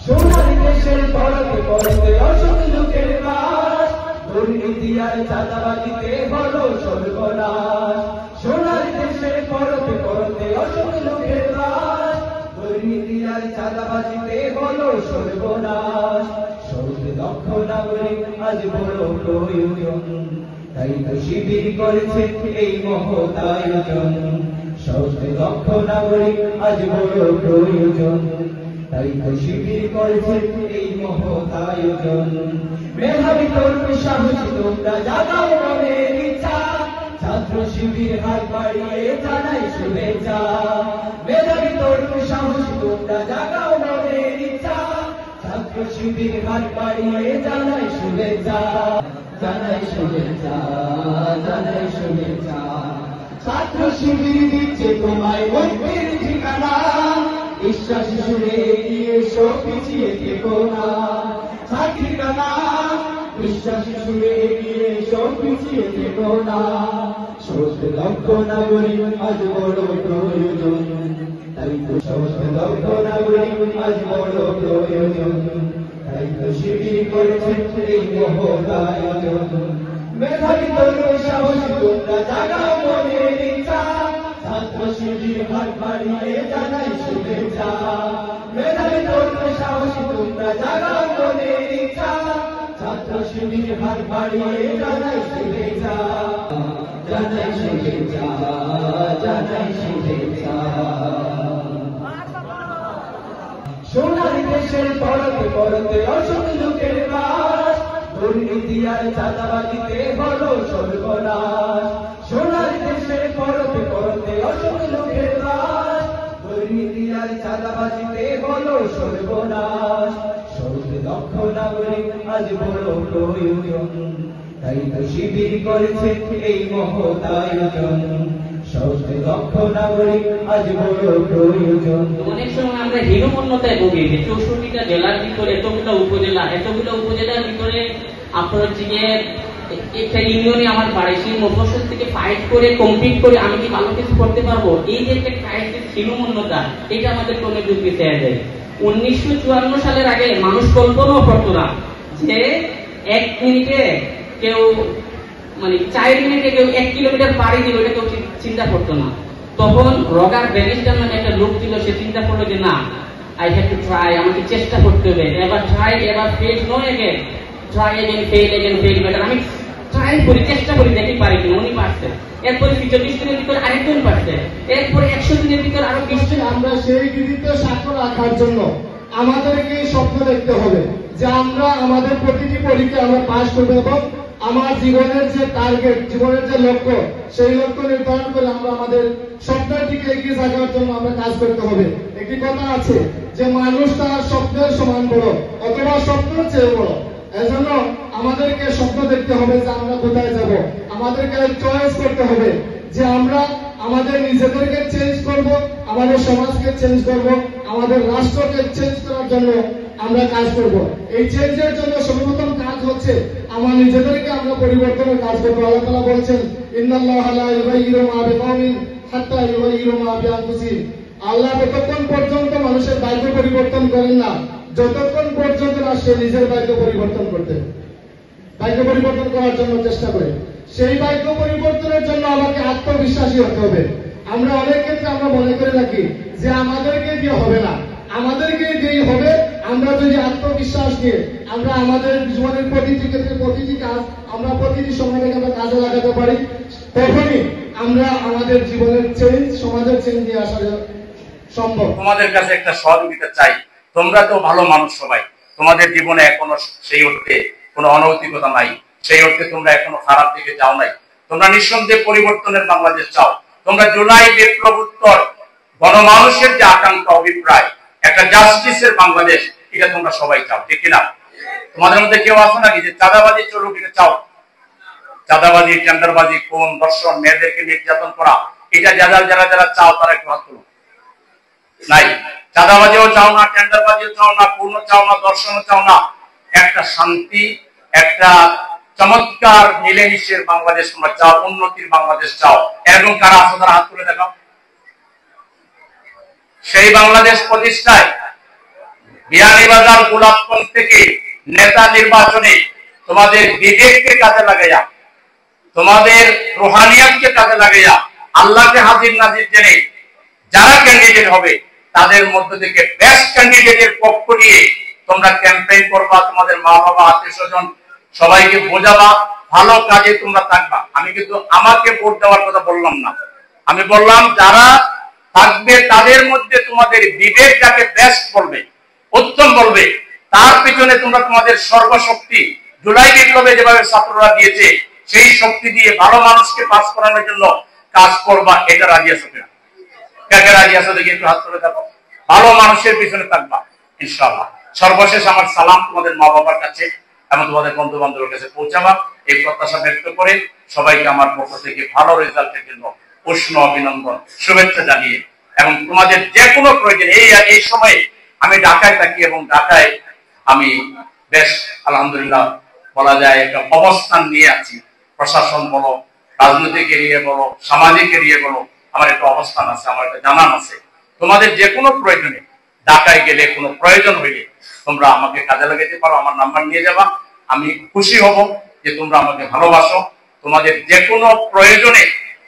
সোনার দেশের পরতে পরতে অসৎ লোকের বাস, দুর্নীতি আর চাঁদাবাজিতে হলো সর্বনাশ। সোনার দেশের পরতে পরতে অসৎ লোকের বাস, দুর্নীতি আর চাঁদাবাজিতে হলো সর্বনাশ। সৎ দক্ষ নাগরিক আজ বড় প্রয়োজন, তাই তো শিবির করেছে এই মহৎ আয়োজন। সৎ দক্ষ নাগরিক আজ বড় প্রয়োজন, তাই তো শিবির করেছে এই মহৎ আয়োজন। মেধাবী তরুণ সাহসী তোমরা জাগাও মনের ইচ্ছা, ছাত্র শিবির হাত বাড়িয়ে জানাই শুভেচ্ছা। মেধাবী তরুণ সাহসী তোমরা জাগাও মনের ইচ্ছা, ছাত্র শিবির হাত বাড়িয়ে জানাই শুভেচ্ছা। জানাই শুভেচ্ছা, জানাই শুভেচ্ছা। ছাত্র শিবির দিচ্ছে তোমায় মুক্তির ঠিকানা, বিশ্বাস সুরে গিয়ে এসো পিছিয়ে থেকো না। ছাত্রীরা না, বিশ্বাস সুরে গিয়ে এসো পিছিয়ে থেকো না। সৎ দক্ষ নাগরিক আজ বড় প্রয়োজন, তাই তো সৎ দক্ষ নাগরিক আজ বড় প্রয়োজন, তাই তো শিবির করেছে এই মহৎ আয়োজন। মেধাবী তরুণ সাহসী তোমরা জাগাও মনের ইচ্ছা, ছাত্র শিবির হাত বাড়িয়ে জানাই শুভেচ্ছা। মেধাবী তরুণ সাহসী তোমরা জাগাও মনের ইচ্ছা, ছাত্র শিবির হাত বাড়িয়ে জানাই শুভেচ্ছা। জানাই শুভেচ্ছা, জানাই শুভেচ্ছা। সোনার দেশের পরতে পরতে অসৎ লোকের বাস, দুর্নীতি আর চাঁদাবাজিতে হলো সর্বনাশ। সোনার দেশের পরতে পরতে অসৎ লোকের বাস, দুর্নীতি আর চাঁদাবাজিতে হলো সর্বনাশ। সৎ দক্ষ নাগরিক আজ বড় প্রয়োজন, তাই তো শিবির করেছে এই মহৎ আয়োজন। সৎ দক্ষ নাগরিক আজ বড় প্রয়োজন। অনেক সময় আমরা হীনমন্যতায় ভুগি যে 64টা জেলার ভিতরে এতগুলো উপজেলার ভিতরে আপনার যে একটা ইউনিয়নে আমার বাড়ি, সেই মফস্বল থেকে ফাইট করে কমপ্লিট করে আমি কি ভালো কিছু করতে পারবো, এই যে একটা ক্রাইসিস হীনমন্যতা, এটা আমাদের কোনো যুগ পিছিয়ে যায়। 1954 সালের আগে মানুষ কল্পনাও করতো না যে 1 মিনিটে কেউ 4 মিনিটে কেউ 1 কিলোমিটার পাড়ি দিল, এটা কেউ চিন্তা করতো না। তখন রগার ব্যারিস্টার নামে একটা লোক ছিল, সে চিন্তা করলো যে না, আই হ্যাভ টু ট্রাই, আমাকে চেষ্টা করতে হবে। এবার ট্রাই, এবার fail, no again, try again, fail again, fail better. আমি ট্রাই করি, চেষ্টা করি, দেখি পারি কিনা। উনি পারছে। এরপরে 40 দিনের ভিতরে আরেকজন পারছে, এরপরে 100 দিনের ভিতরে আরো 20 জন। আমরা সেই কৃতিত্ব সাক্ষ্য রাখার জন্য আমাদেরকে স্বপ্ন দেখতে হবে যে আমরা আমাদের প্রতিটি পরীক্ষা আমরা পাস করবো, এবং আমার জীবনের যে টার্গেট, জীবনের যে লক্ষ্য, সেই লক্ষ্য নির্ধারণ করে আমরা আমাদের স্বপ্নের দিকে এগিয়ে যাওয়ার জন্য আমরা কাজ করতে হবে। একটি কথা আছে যে মানুষ তার স্বপ্নের সমান বড় অথবা স্বপ্নের চেয়ে বড়। এজন্য আমাদেরকে স্বপ্ন দেখতে হবে যে আমরা কোথায় যাব। আমাদেরকে চয়েস করতে হবে যে আমরা আমাদের নিজেদেরকে চেঞ্জ করব, আমাদের সমাজকে চেঞ্জ করব, আমাদের রাষ্ট্রকে চেঞ্জ করার জন্য আমরা কাজ করব। এই চেঞ্জের জন্য সর্বপ্রথম কাজ হচ্ছে আমার নিজেদেরকে আমরা পরিবর্তনের কাজ করবো। আল্লাহ তাআলা বলছেন, ইন্নাল্লাহা লা ইউগাইয়িরু মা বিকওমিন হাত্তা ইউগাইয়িরু মা বিআনফুসিহিম। আল্লাহ ততক্ষণ পর্যন্ত মানুষের ভাগ্য পরিবর্তন করেন না যতক্ষণ পর্যন্ত না সে নিজের ভাগ্য পরিবর্তন করার জন্য চেষ্টা করে। সেই ভাগ্য পরিবর্তনের জন্য আমাকে আত্মবিশ্বাসী হতে হবে। আমরা অনেক ক্ষেত্রে আমরা মনে করে রাখি যে আমাদেরকে দিয়ে হবে না, আমাদেরকে দিয়েই হবে। আমরা যদি আত্মবিশ্বাস নিয়ে আমরা আমাদের জীবনের প্রতিটি ক্ষেত্রে প্রতিটি কাজ আমরা প্রতিটি সময়টাকে আমরা কাজে লাগাতে পারি, তখনই আমরা আমাদের জীবনের চেঞ্জ, সমাজের চেঞ্জ নিয়ে আসা সম্ভব। তোমাদের কাছে একটা সহযোগিতা চাই। তোমরা তো ভালো মানুষ সবাই, তোমাদের জীবনে এখনো সেই অর্থে কোনো অনৈতিকতা নাই, সেই অর্থে তোমরা এখনো খারাপ দিকে যাও নাই। তোমরা নিঃসন্দেহে পরিবর্তনের বাংলাদেশ চাও। তোমরা জুলাই বিপ্লবোত্তর গণমানুষের যে আকাঙ্ক্ষা, অভিপ্রায়, একটা জাস্টিসের বাংলাদেশ, এটা তোমরা সবাই চাও, ঠিক কিনা? তোমাদের মধ্যে কেউ আছে নাকি যে চাঁদাবাজি চলুক, এটা চাও? চাঁদাবাজি, টেন্ডারবাজি, খুন, ধর্ষণ, মেয়েদেরকে নির্যাতন করা, এটা যারা যারা যারা চাও তারা একটু হাত তুলো। নাই, চাঁদাবাজিও চাও না, টেন্ডারবাজিও চাও না, খুনও চাও না, ধর্ষণও চাও না। একটা শান্তি, একটা চমৎকার মিলেমিশের বাংলাদেশ তোমরা চাও, উন্নতির বাংলাদেশ চাও। এরকম কারা আছে তারা হাত তুলে দেখাও। সেই বাংলাদেশ প্রতিষ্ঠায় বিয়ানীবাজার গোলাপগঞ্জ থেকে নেতা নির্বাচনে তোমাদের বিবেককে কাজে লাগাইয়া, তোমাদের রুহানিয়াতকে কাজে লাগাইয়া, আল্লাহকে হাজির নাজির জেনে যারা ক্যান্ডিডেট হবে তাদের মধ্য থেকে বেস্ট ক্যান্ডিডেটের পক্ষ নিয়ে তোমরা ক্যাম্পেইন করবা, তোমাদের মা বাবা আত্মীয় স্বজন সবাইকে বোঝাবা, ভালো কাজে তোমরা থাকবা। আমি কিন্তু আমাকে ভোট দেওয়ার কথা বললাম না, আমি বললাম যারা থাকবে তাদের মধ্যে তোমাদের বিবেক যাকে বেস্ট বলবে, উত্তম বলবে, তার পিছনে তোমরা তোমাদের সর্বশক্তি জুলাই বিপ্লবে যেভাবে ছাত্ররা দিয়েছে সেই শক্তি দিয়ে ভালো মানুষকে পাস করানোর জন্য কাজ করবা। এটা রাজি আছো কিনা? কাকে রাজি আছো দেখি একটু হাত তুলে দেখো। ভালো মানুষের পিছনে থাকবা ইনশাআল্লাহ। সর্বশেষ আমার সালাম তোমাদের মা বাবার কাছে এবং তোমাদের বন্ধু বান্ধবের কাছে পৌঁছাবা, এই প্রত্যাশা ব্যক্ত করে সবাইকে আমার পক্ষ থেকে ভালো রেজাল্টের জন্য উষ্ণ অভিনন্দন শুভেচ্ছা জানিয়ে, এবং তোমাদের যে কোনো প্রয়োজন এই সময়ে আমি ঢাকায় থাকি এবং ঢাকায় আমি বেশ আলহামদুলিল্লাহ বলা যায় একটা অবস্থান নিয়ে আছি। প্রশাসন বলো, রাজনৈতিক এরিয়া বলো, সামাজিক এরিয়া বলো, আমার একটা অবস্থান আছে, আমার একটা জানান আছে। তোমাদের যে কোনো প্রয়োজনে ঢাকায় গেলে কোনো প্রয়োজন হইলে তোমরা আমাকে কাজে লাগাইতে পারো, আমার নাম্বার নিয়ে যাবা। আমি খুশি হব যে তোমরা আমাকে ভালোবাসো। তোমাদের যে কোনো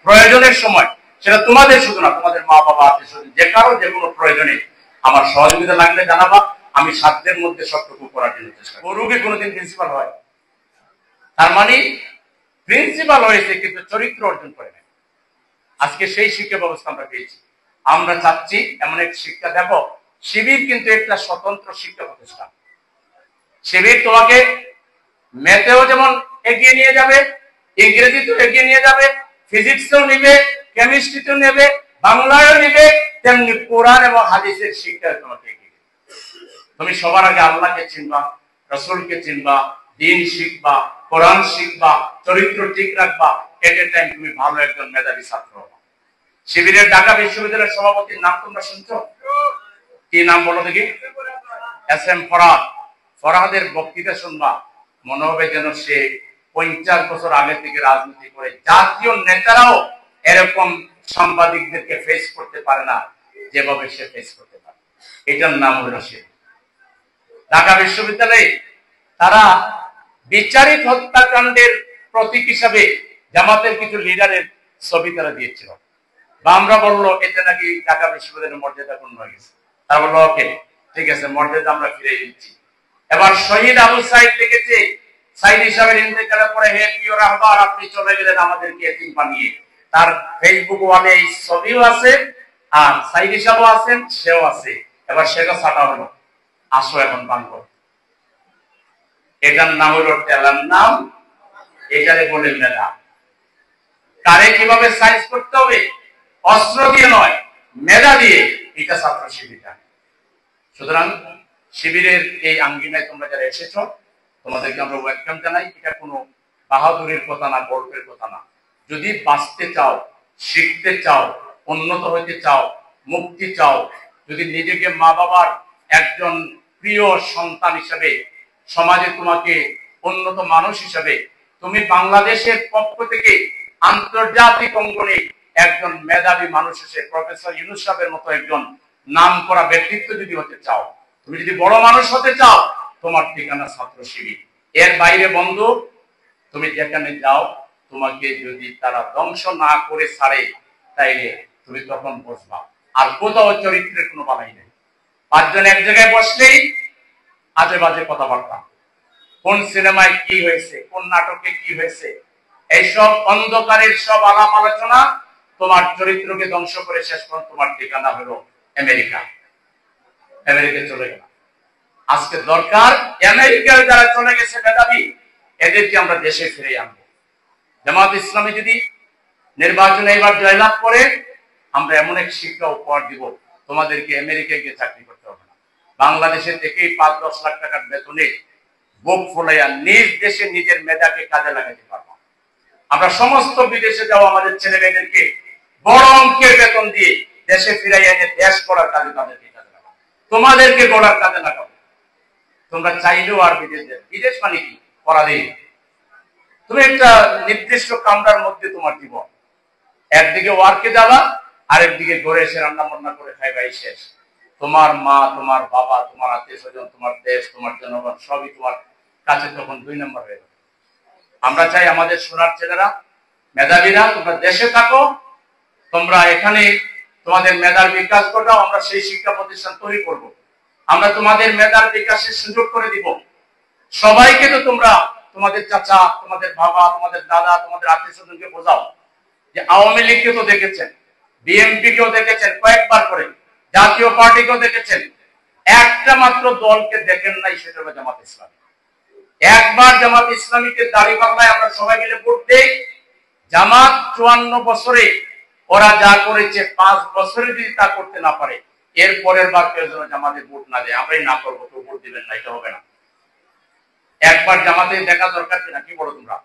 প্রয়োজনের সময়, সেটা তোমাদের শুধু না, তোমাদের মা বাবা আত্মীয় স্বজন যে কারো যে কোনো প্রয়োজনে আমার সহযোগিতা লাগলে জানাবা। আমি সাধ্যের মধ্যে সবটুকু করার জন্য চেষ্টা করব। রোগী কোনোদিন প্রিন্সিপাল হয়, তার মানে প্রিন্সিপাল হয়েছে কিন্তু চরিত্র অর্জন করে না। আজকে সেই শিক্ষা ব্যবস্থা আমরা পেয়েছি। আমরা চাচ্ছি এমন এক শিক্ষা। দেখো, শিবির কিন্তু একটা স্বতন্ত্র শিক্ষা প্রতিষ্ঠান। শিবির তোমাকে ম্যাথেও যেমন এগিয়ে নিয়ে যাবে, ইংরেজিতেও এগিয়ে নিয়ে যাবে, ফিজিক্সেও নিবে, কেমিস্ট্রিতেও নেবে, বাংলায়ও নিবে, তেমনি কোরআন এবং হাদিসের শিক্ষা তোমাকে এগিয়ে দিবে। তুমি সবার আগে আল্লাহকে চিনবা, রাসূলকে চিনবা, দিন শিখবা, কোরআন শিখবা, চরিত্র ঠিক রাখবা। এট এ টাইম তুমি ভালো একজন মেধাবী ছাত্র হবা। শিবিরের ঢাকা বিশ্ববিদ্যালয়ের সভাপতির নাম তোমরা শুনছো? কি নাম বলো দেখি? S M Farhad. ফরহাদের বক্তৃতা শুনবা, মনে হবে যেন সে 50 বছর আগে থেকে রাজনীতি করে। জাতীয় নেতারাও এরকম সাংবাদিকদেরকে ফেস করতে পারে না যেভাবে সে ফেস করতে পারে। এটার নাম হলো সে। ঢাকা বিশ্ববিদ্যালয়ে তারা বিচারিক হত্যাকাণ্ডের প্রতীক হিসাবে জামাতের কিছু লিডারের ছবি তারা দিয়েছিল, বা আমরা বললো এতে নাকি ঢাকা বিশ্ববিদ্যালয়ের মর্যাদা পূর্ণ হয়ে গেছে। তারা বললো ওকে ঠিক আছে, মর্যাদা আমরা ফিরে দিচ্ছি। এবার শহীদ আবু সাইদ লিখেছে, সাইদ হিসাবের ইন্তেকালের পরে হে প্রিয় রাহবার, আপনি চলে গেলেন আমাদেরকে এতিম বানিয়ে। তার ফেসবুক ওয়ালে এই ছবিও আছে, আর সাইদ হিসাবও আছেন, সেও আছে। এবার সেটা ছাটা হলো, আসো এখন বাংলা। এটার নাম হলো টেলার নাম, এটারে বলে মেধা। কারে কিভাবে সাইজ করতে হবে? অস্ত্র দিয়ে নয়, মেধা দিয়ে। এটা ছাত্র শিবিরটা। সুতরাং শিবিরের এই আঙ্গিনায় তোমরা যারা এসেছো, তোমাদেরকে আমরা ওয়েলকাম জানাই। এটা কোনো বাহাদুরের কথা না, গল্পের কথা না। যদি বাঁচতে চাও, শিখতে চাও, উন্নত হইতে চাও, মুক্তি চাও, যদি নিজেকে মা বাবার একজন প্রিয় সন্তান হিসেবে, সমাজে তোমাকে উন্নত মানুষ হিসেবে, তুমি বাংলাদেশের পক্ষ থেকে আন্তর্জাতিক অঙ্গনে একজন মেধাবী মানুষ হিসেবে প্রফেসর ইউনূস সাহেবের মতো একজন নামকরা ব্যক্তিত্ব যদি হতে চাও, তুমি যদি বড় মানুষ হতে চাও, তোমার ঠিকানা ছাত্র শিবির। এর বাইরে বন্ধু, তুমি যেখানে যাও, তোমাকে যদি তারা ধ্বংস না করে ছাড়ে, তাইলে তুমি তখন বসবা। আর কোথাও চরিত্রের কোনো বালাই নেই। 5 জন এক জায়গায় বসলেই আজে বাজে কথাবার্তা, কোন সিনেমায় কি হয়েছে, কোন নাটকে কি হয়েছে, এইসব অন্ধকারের সব আলাপ আলোচনা তোমার চরিত্রকে ধ্বংস করে শেষ পর্যন্ত তোমার ঠিকানা হলো আমেরিকা। আমেরিকা চলে গেল। আজকে দরকার আমেরিকায় যারা চলে গেছে মেধাবী, এদেরকে আমরা দেশে ফিরে আনবো। জামাত ইসলামী যদি নির্বাচনে এবার জয়লাভ করে, আমরা এমন এক শিক্ষা উপহার দিব, তোমাদেরকে আমেরিকায় গিয়ে চাকরি করতে হবে না। বাংলাদেশে থেকেই 5-10 লাখ টাকার বেতনে বুক ফুলাইয়া নিজ দেশে নিজের মেধাকে কাজে লাগাতে পারবো। আমরা সমস্ত বিদেশে যাওয়া আমাদের ছেলে মেয়েদেরকে বড় অঙ্কের বেতন দিয়ে দেশে ফিরাইয়া এনে দেশ গড়ার কাজে তাদেরকে কাজে লাগাবো, তোমাদেরকে গড়ার কাজে লাগাবো। তোমরা চাইলেও আর বিদেশ মানে কি পরাধীন। তুমি একটা নির্দিষ্ট কামরার মধ্যে তোমার জীবন, একদিকে ওয়ার্কে যাবা, আরেকদিকে ঘরে এসে রান্না বান্না করে খাইবাই শেষ। তোমার মা, তোমার বাবা, তোমার আত্মীয় স্বজন, তোমার দেশ, তোমার জনগণ সবই তোমার কাছে তখন 2 নম্বর হয়ে যাবে। আমরা চাই আমাদের সোনার ছেলেরা, মেধাবীরা, তোমরা দেশে থাকো, তোমরা এখানে তোমাদের মেধার বিকাশ ঘটাও। আমরা সেই শিক্ষা প্রতিষ্ঠান তৈরি করব। আমরা তোমাদের মেধার বিকাশের সুযোগ করে দিব। সবাইকে তো তোমরা তোমাদের চাচা, তোমাদের বাবা, তোমাদের দাদা, তোমাদের আত্মীয় স্বজনকে বোঝাও যে আওয়ামী লীগকে তো দেখেছেন, বিএনপি কেও দেখেছেন কয়েকবার করে, জাতীয় পার্টিকেও দেখেছেন, একটা মাত্র দলকে দেখেন নাই, সেটা হলো জামাত ইসলামী। একবার জামাত ইসলামীকে দাঁড়িপাল্লায় আমরা সবাই মিলে ভোট দেই। জামাত 54 বছরে ওরা যা করেছে 5 বছরে যদি তা করতে না পারে, এর পরের বার কেউ যেন জামাতে ভোট না দেয়। আমরাই না করবো, তো ভোট দিবেন না, এটা হবে না। একবার জামাতে দেখা দরকার কিনা, কি বলো তোমরা?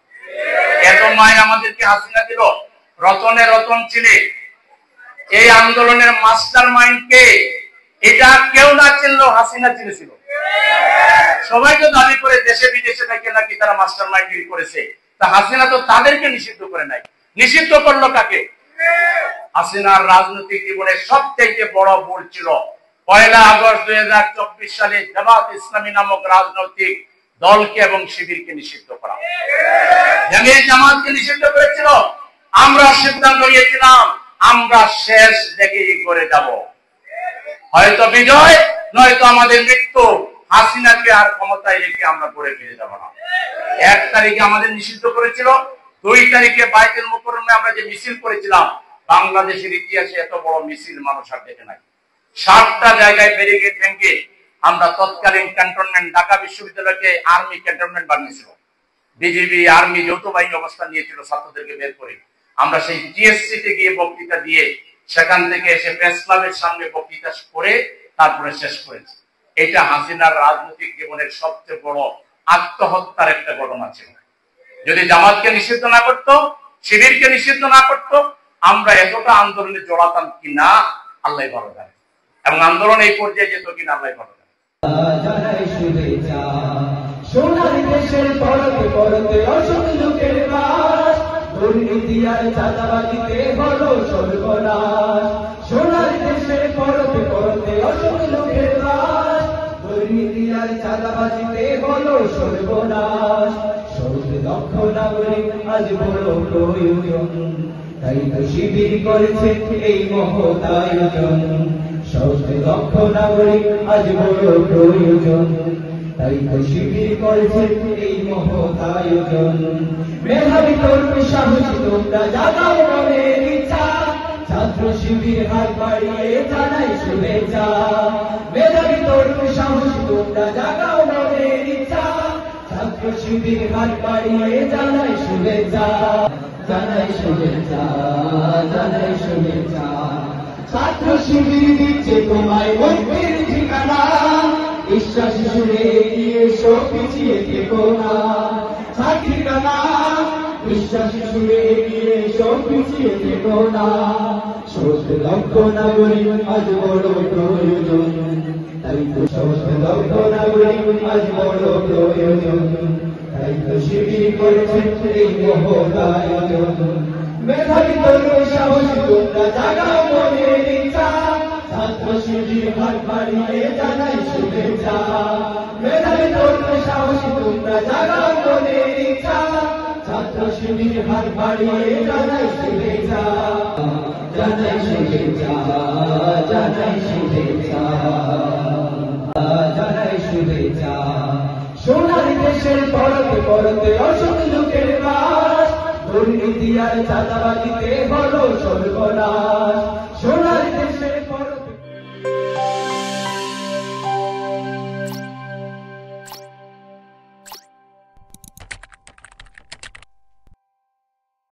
এত মায় আমাদেরকে হাসিনা দিল, রতনে রতন চিনে। এই আন্দোলনের মাস্টার মাইন্ড কে? এটা কেউ না চিনলেও হাসিনা চিনেছিল। সবাই তো দাবি করে দেশে বিদেশে থেকে নাকি তারা মাস্টার মাইন্ডগিরি করেছে। তা হাসিনা তো তাদেরকে নিষিদ্ধ করে নাই। নিষিদ্ধ করলো কাকে? হাসিনার রাজনৈতিক জীবনের সবথেকে বড় ভুল ছিল 1 আগস্ট 2024 সালে জামাত ইসলামী নামক রাজনৈতিক দলকে এবং শিবিরকে নিষিদ্ধ করা। জামাতকে নিষিদ্ধ করেছিল, আমরা সিদ্ধান্ত নিয়েছিলাম আমরা শেষ দেখেই করে যাব, হয়তো বিজয় নয়তো আমাদের মৃত্যু। হাসিনাকে আর ক্ষমতায় রেখে আমরা করে ফিরে যাব না। 1 তারিখে আমাদের নিষিদ্ধ করেছিল, 2 তারিখে বাইতুল মুকাররমে আমরা যে মিছিল করেছিলাম, বাংলাদেশের ইতিহাসে এত বড় মিছিল মানুষ আর দেখে নাই। 7টা জায়গায় ব্যারিকেড ভেঙে আমরা তৎকালীন ক্যান্টনমেন্ট ঢাকা বিশ্ববিদ্যালয়কে আর্মি ক্যান্টনমেন্ট বানিয়েছিল। বিজিবি আর্মি যৌথ বাহিনী অবস্থান নিয়েছিল ছাত্রদেরকে বের করে। আমরা সেই টিএসসিতে গিয়ে বক্তৃতা দিয়ে সেখান থেকে এসে প্রেস ক্লাবের সামনে বক্তৃতা করে তারপরে শেষ করেছি। এটা হাসিনার রাজনৈতিক জীবনের সবচেয়ে বড় আত্মহত্যার একটা ঘটনা ছিল। যদি জামাতকে নিষিদ্ধ না করত, শিবিরকে নিষিদ্ধ না করত, আমরা এতটা আন্দোলনে জড়াতাম কিনা আল্লাহ ভালো জানে, এবং আন্দোলন এই পর্যায়ে যেত কিনা আল্লাহ ভালো জানে। সোনার দেশের পরতে পরতে অসংখ্য লোকের বাস, দুর্নীতি আর চাঁদাবাজিতে হলো সর্বনাশ। সোনার দেশের পরতে পরতে অসংখ্য লোকের বাস, দুর্নীতি আর চাঁদাবাজিতে হলো সর্বনাশ। সৎ দক্ষ নাগরিক আজ বড় প্রয়োজন, তাই তো শিবির করেছে এই মহৎ আয়োজন। সৎ দক্ষ নাগরিক আজ বড় প্রয়োজন, তাই তো শিবির করেছে এই মহৎ আয়োজন। মেধাবী তরুণ সাহসী তোমরা জাগাও মনের ইচ্ছা, ছাত্র শিবির হাত বাড়িয়ে জানাই শুভেচ্ছা। মেধাবী তরুণ সাহসী তোমরা জাগাও মনের ইচ্ছা, ছাত্র শিবির হাত বাড়িয়ে জানাই শুভেচ্ছা। জানাই শুভেচ্ছা, জানাই শুভেচ্ছা। ছাত্র শিবির দিচ্ছে তোমায় মুক্তির ঠিকানা, বিশ্বাস সুরে গিয়ে সব পিছিয়ে থেকো না। ঠিকানা বিশ্বাস সুরে গিয়ে সব পিছিয়ে থেকো না। সৎ দক্ষ নাগরিক আজ বড় প্রয়োজন, তাই তো সৎ দক্ষ নাগরিক আজ বড় প্রয়োজন, তাই তো শিবির করেছে এই মহৎ আয়োজন। মেধাবী তরুণ সাহসী তোমরা জাগাও মনের ইচ্ছা, ছাত্র শিবির হাত বাড়িয়ে জানাই শুভেচ্ছা। মেধাবী তরুণ সাহসী তোমরা জাগাও মনের ইচ্ছা, ছাত্র শিবির হাত বাড়িয়ে জানাই শুভেচ্ছা। জানাই শুভেচ্ছা, জানাই শুভেচ্ছা, জানাই শুভেচ্ছা। সোনার দেশের পরতে পরতে অসংখ্য লোকের বাস, দুর্নীতি আর চাঁদাবাজিতে হলো সর্বনাশ। সোনার